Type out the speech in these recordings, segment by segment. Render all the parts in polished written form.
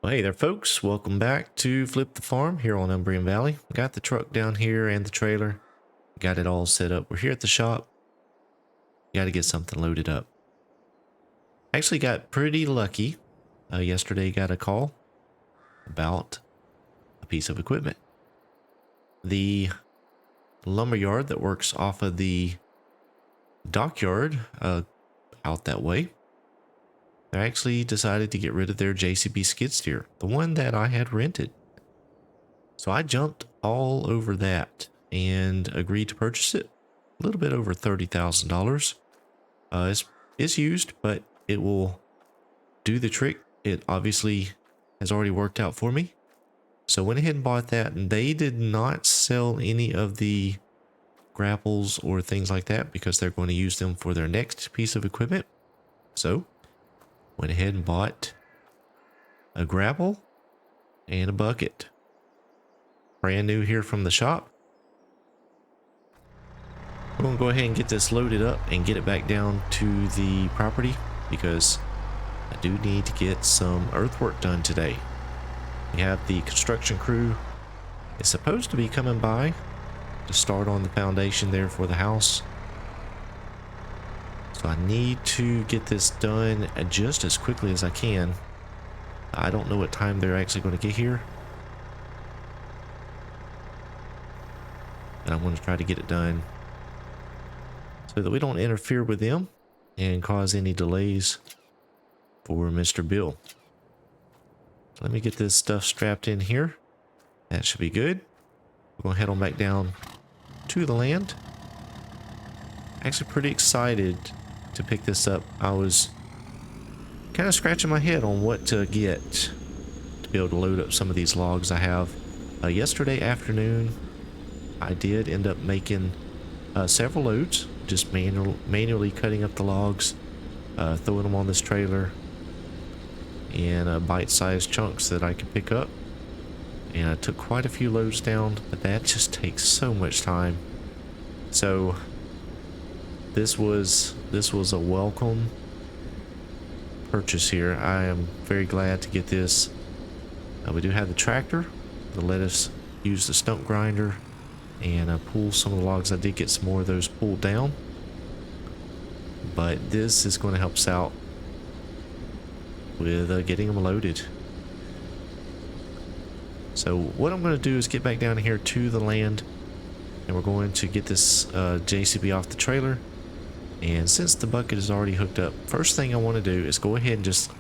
Well, hey there, folks. Welcome back to Flip the Farm here on Umbreon Valley. We got the truck down here and the trailer. Got it all set up. We're here at the shop. Got to get something loaded up. Actually got pretty lucky. Yesterday got a call about a piece of equipment. The lumberyard that works off of the dockyard out that way, they actually decided to get rid of their JCB skid steer, the one that I had rented. So I jumped all over that and agreed to purchase it. A little bit over $30,000. It's used, but it will do the trick. It obviously has already worked out for me. So went ahead and bought that, and they did not sell any of the grapples or things like that because they're going to use them for their next piece of equipment. So went ahead and bought a grapple and a bucket. Brand new here from the shop. We're going to go ahead and get this loaded up and get it back down to the property because I do need to get some earthwork done today. We have the construction crew is supposed to be coming by to start on the foundation there for the house. So I need to get this done just as quickly as I can. I don't know what time they're actually going to get here, and I'm going to try to get it done so that we don't interfere with them and cause any delays for Mr. Bill. Let me get this stuff strapped in here. That should be good. We're going to head on back down to the land. Actually pretty excited to pick this up. I was kind of scratching my head on what to get to be able to load up some of these logs I have. Yesterday afternoon I did end up making several loads, just manually cutting up the logs, throwing them on this trailer in bite-sized chunks that I could pick up. And I took quite a few loads down, but that just takes so much time. So this was a welcome purchase here. I am very glad to get this. We do have the tractor to let us use the stump grinder and pull some of the logs. I did get some more of those pulled down, but this is going to help us out with getting them loaded. So what I'm going to do is get back down here to the land, and we're going to get this JCB off the trailer. And since the bucket is already hooked up, first thing I want to do is go ahead and just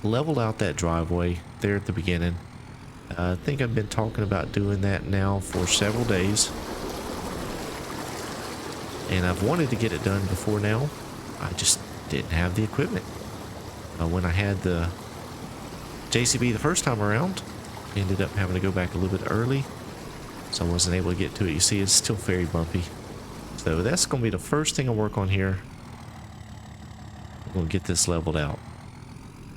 level out that driveway there at the beginning. I think I've been talking about doing that now for several days, and I've wanted to get it done before now. I just didn't have the equipment. When I had the JCB the first time around, ended up having to go back a little bit early, so I wasn't able to get to it. You see, it's still very bumpy. So that's going to be the first thing I work on here. I'm going to get this leveled out.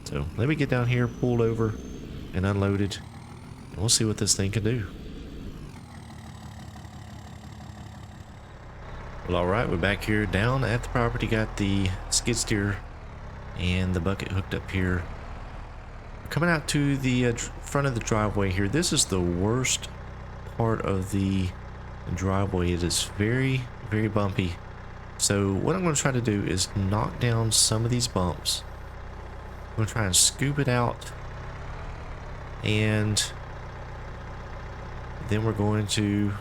So let me get down here, pulled over, and unloaded, and we'll see what this thing can do. Well, alright, we're back here down at the property. Got the skid steer and the bucket hooked up here. Coming out to the front of the driveway here. This is the worst part of the driveway. It is very, very bumpy. So what I'm going to try to do is knock down some of these bumps. I'm going to try and scoop it out, and then we're going to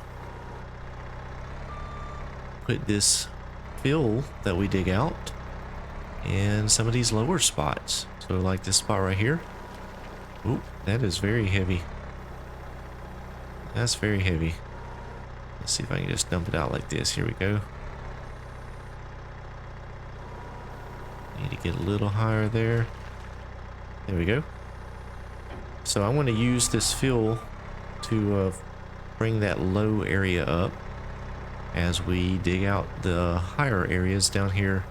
put this fill that we dig out in some of these lower spots. So like this spot right here. Ooh, that is very heavy. That's very heavy. Let's see if I can just dump it out like this. Here we go. Need to get a little higher there. There we go. So I'm going to use this fill to bring that low area up as we dig out the higher areas down here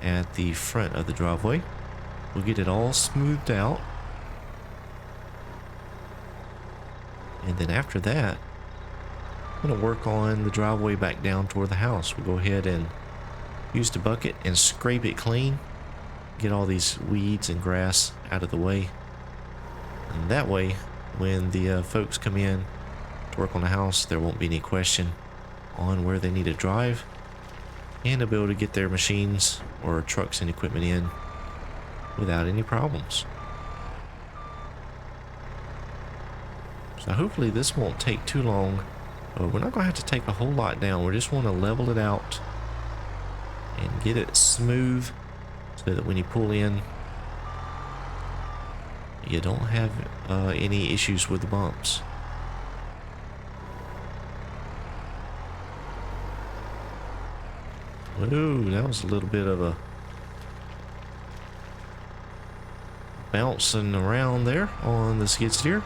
at the front of the driveway. We'll get it all smoothed out. And then after that, I'm going to work on the driveway back down toward the house. We'll go ahead and use the bucket and scrape it clean. Get all these weeds and grass out of the way. And that way, when the folks come in to work on the house, there won't be any question on where they need to drive, and they'll be able to get their machines or trucks and equipment in without any problems. So hopefully this won't take too long. We're not going to have to take a whole lot down. We just want to level it out and get it smooth so that when you pull in, you don't have any issues with the bumps. Ooh, that was a little bit of a bouncing around there on the skid steer.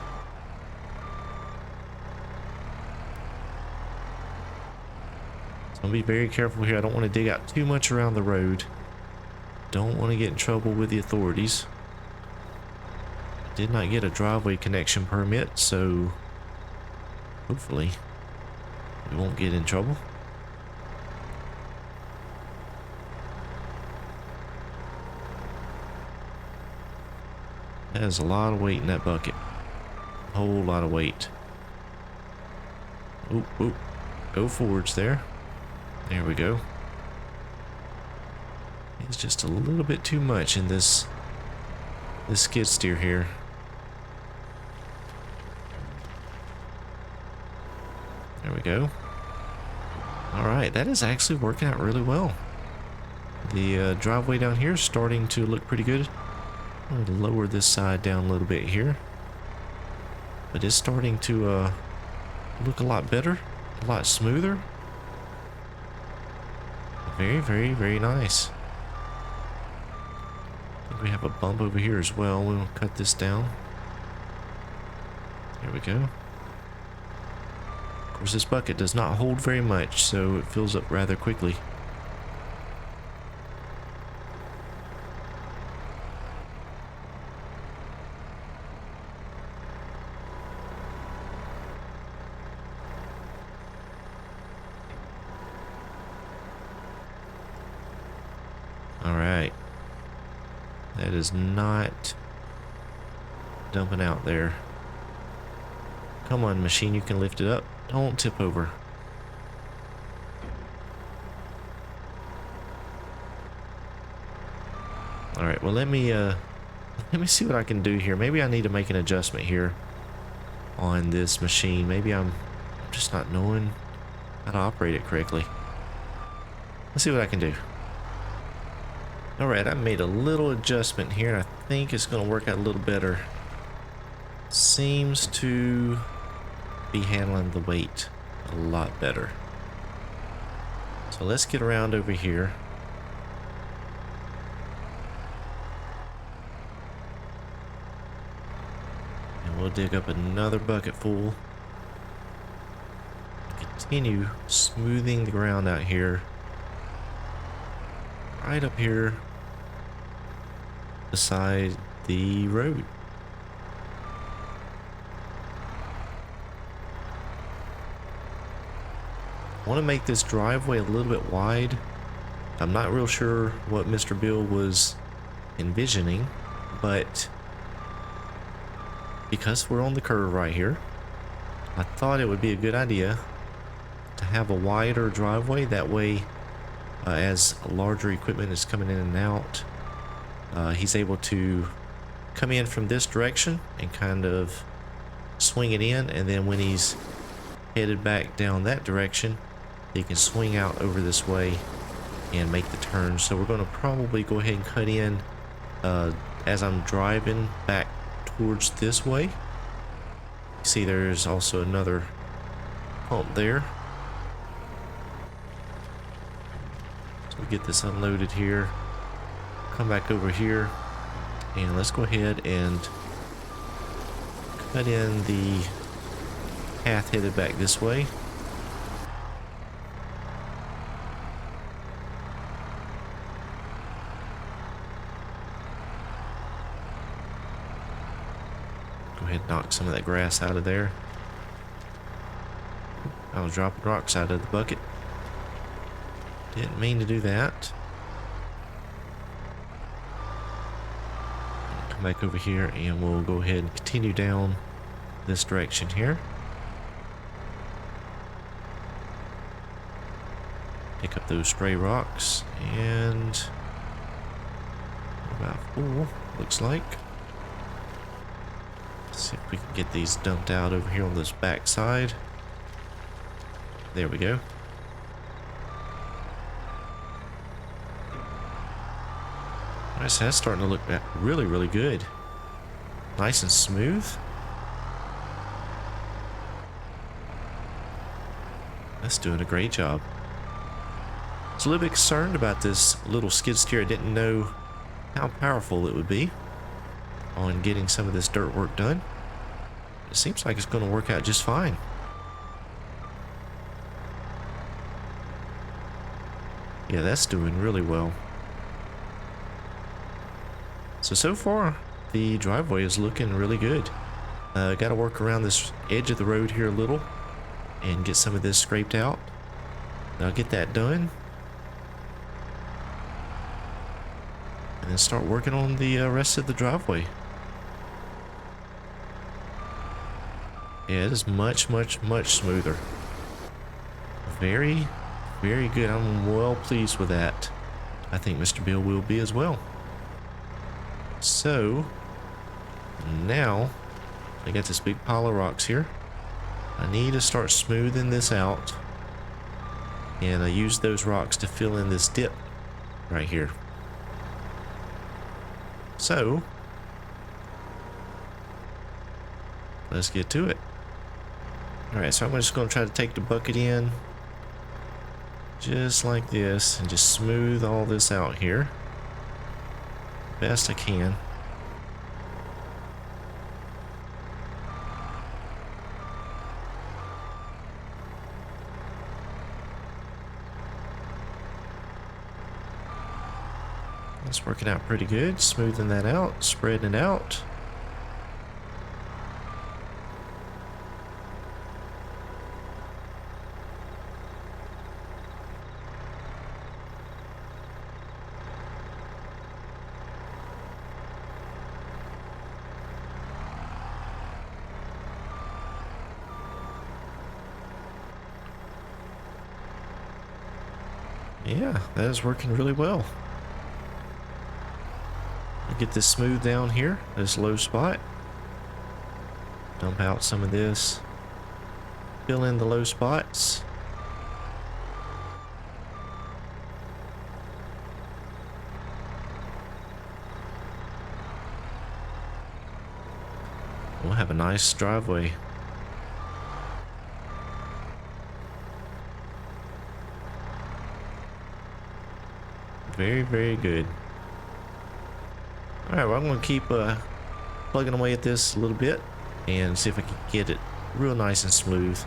So I'll be very careful here. I don't want to dig out too much around the road. Don't want to get in trouble with the authorities. I did not get a driveway connection permit, so hopefully we won't get in trouble. That is a lot of weight in that bucket. A whole lot of weight. Oop, oop. Go forwards there. There we go. It's just a little bit too much in this skid steer here. There we go. Alright, that is actually working out really well. The driveway down here is starting to look pretty good. I'm going to lower this side down a little bit here. But it's starting to look a lot better, a lot smoother. Very, very, very nice. I think we have a bump over here as well. We'll cut this down. There we go. Of course, this bucket does not hold very much, so it fills up rather quickly. Alright. That is not dumping out there. Come on, machine, you can lift it up. Don't tip over. Alright, well let me see what I can do here. Maybe I need to make an adjustment here on this machine. Maybe I'm just not knowing how to operate it correctly. Let's see what I can do. Alright, I made a little adjustment here, and I think it's going to work out a little better. Seems to be handling the weight a lot better. So let's get around over here. And we'll dig up another bucket full. Continue smoothing the ground out here. Right up here beside the road. I want to make this driveway a little bit wide. I'm not real sure what Mr. Bill was envisioning, but because we're on the curve right here, I thought it would be a good idea to have a wider driveway. That way, as larger equipment is coming in and out, he's able to come in from this direction and kind of swing it in, and then when he's headed back down that direction, he can swing out over this way and make the turn. So we're going to probably go ahead and cut in as I'm driving back towards this way. See, there's also another pump there. So we get this unloaded here, come back over here, and let's go ahead and cut in the path headed back this way. Go ahead and knock some of that grass out of there. I was dropping rocks out of the bucket. Didn't mean to do that. come back over here and we'll go ahead and continue down this direction here. Pick up those stray rocks, and about full, looks like. Let's see if we can get these dumped out over here on this back side. There we go. Alright, so that's starting to look really, really good. Nice and smooth. That's doing a great job. I was a little bit concerned about this little skid steer. I didn't know how powerful it would be on getting some of this dirt work done. It seems like it's going to work out just fine. Yeah, that's doing really well. So far, the driveway is looking really good. Got to work around this edge of the road here a little and get some of this scraped out. I'll get that done. And then start working on the rest of the driveway. Yeah, it is much, much, much smoother. Very, very good. I'm well pleased with that. I think Mr. Bill will be as well. So, now, I got this big pile of rocks here. I need to start smoothing this out. And I use those rocks to fill in this dip right here. So, let's get to it. Alright, so I'm just going to try to take the bucket in just like this and just smooth all this out here best I can. It's working out pretty good, smoothing that out, spreading it out. Yeah, that is working really well. Get this smooth down here, this low spot. Dump out some of this. Fill in the low spots. We'll have a nice driveway. Very, very good. Alright, well, I'm going to keep plugging away at this a little bit and see if I can get it real nice and smooth.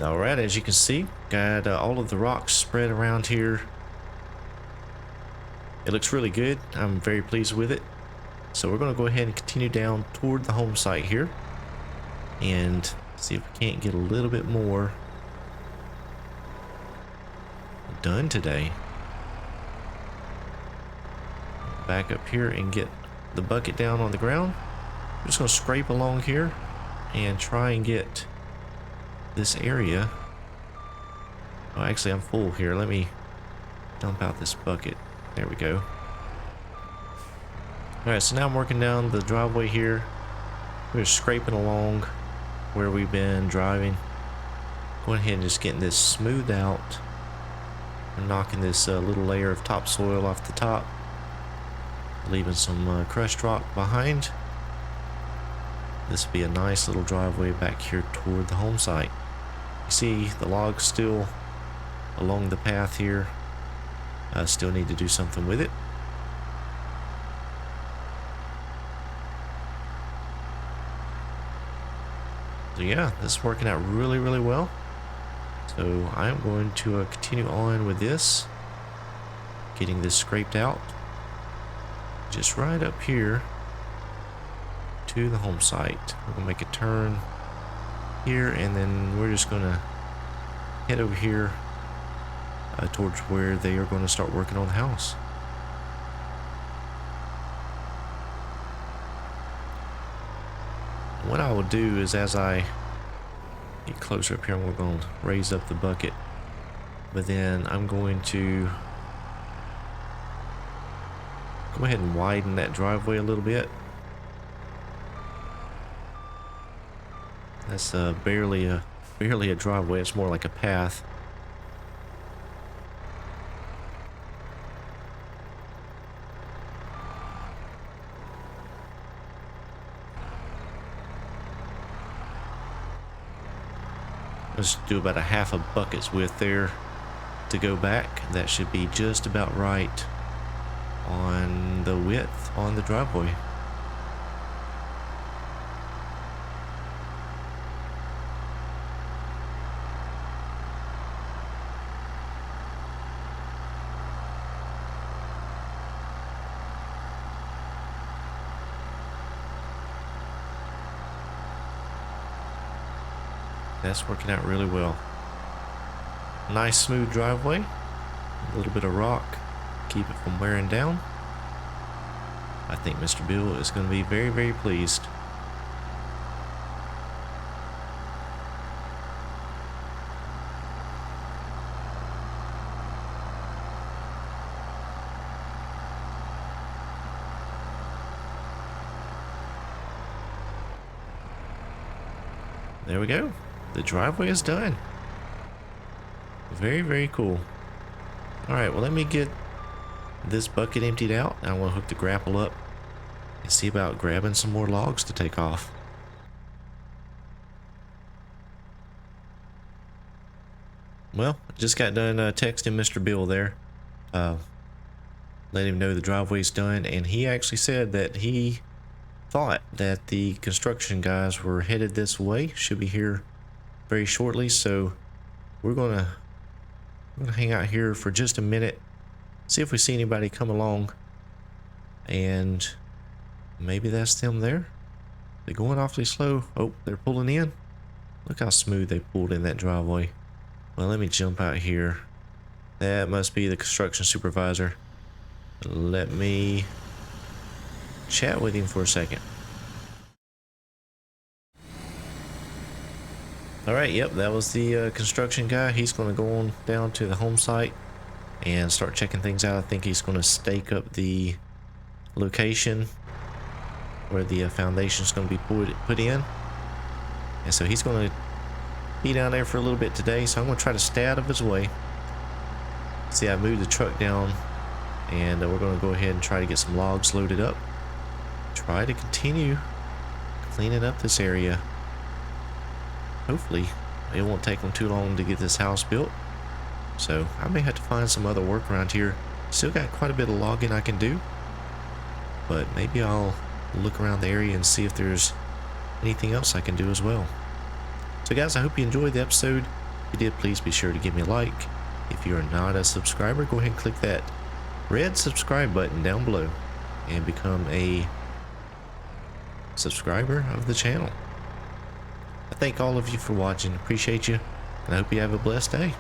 Alright, as you can see, got all of the rocks spread around here. It looks really good. I'm very pleased with it. So we're going to go ahead and continue down toward the home site here and see if we can't get a little bit more done today. Back up here and get the bucket down on the ground. I'm just going to scrape along here and try and get this area. Oh, actually I'm full here. Let me dump out this bucket. There we go. Alright, so now I'm working down the driveway here. We're scraping along where we've been driving. Going ahead and just getting this smoothed out. And knocking this little layer of topsoil off the top. Leaving some crushed rock behind. This will be a nice little driveway back here toward the home site. You see the logs still along the path here. I still need to do something with it. So yeah, this is working out really, really well. So I'm going to continue on with this. Getting this scraped out. Just right up here to the home site. We're going to make a turn here and then we're just going to head over here towards where they are going to start working on the house. What I will do is, as I get closer up here, we're going to raise up the bucket, but then I'm going to go ahead and widen that driveway a little bit. That's barely a driveway. It's more like a path. Let's do about a half a bucket's width there to go back. That should be just about right on the width on the driveway. That's working out really well. Nice smooth driveway. A little bit of rock. Keep it from wearing down. I think Mr. Bill is going to be very, very pleased. There we go. The driveway is done. Very, very cool. Alright, well, let me get this bucket emptied out. I want to hook the grapple up and see about grabbing some more logs to take off. Well, just got done texting Mr. Bill there. Let him know the driveway's done, and he actually said that he thought that the construction guys were headed this way. Should be here very shortly, so we're gonna hang out here for just a minute, see if we see anybody come along, and maybe that's them there. They're going awfully slow. Oh, they're pulling in. Look how smooth they pulled in that driveway. Well, let me jump out here. That must be the construction supervisor. Let me chat with him for a second. Alright, yep, that was the construction guy. He's going to go on down to the home site and start checking things out. I think he's going to stake up the location where the foundation is going to be put in. And so he's going to be down there for a little bit today, so I'm going to try to stay out of his way. See, I moved the truck down, and we're going to go ahead and try to get some logs loaded up. Try to continue cleaning up this area. Hopefully it won't take them too long to get this house built, so I may have to find some other work around here. Still got quite a bit of logging I can do, but maybe I'll look around the area and see if there's anything else I can do as well. So guys, I hope you enjoyed the episode. If you did, please be sure to give me a like. If you are not a subscriber, go ahead and click that red subscribe button down below and become a subscriber of the channel. I thank all of you for watching. Appreciate you, and I hope you have a blessed day.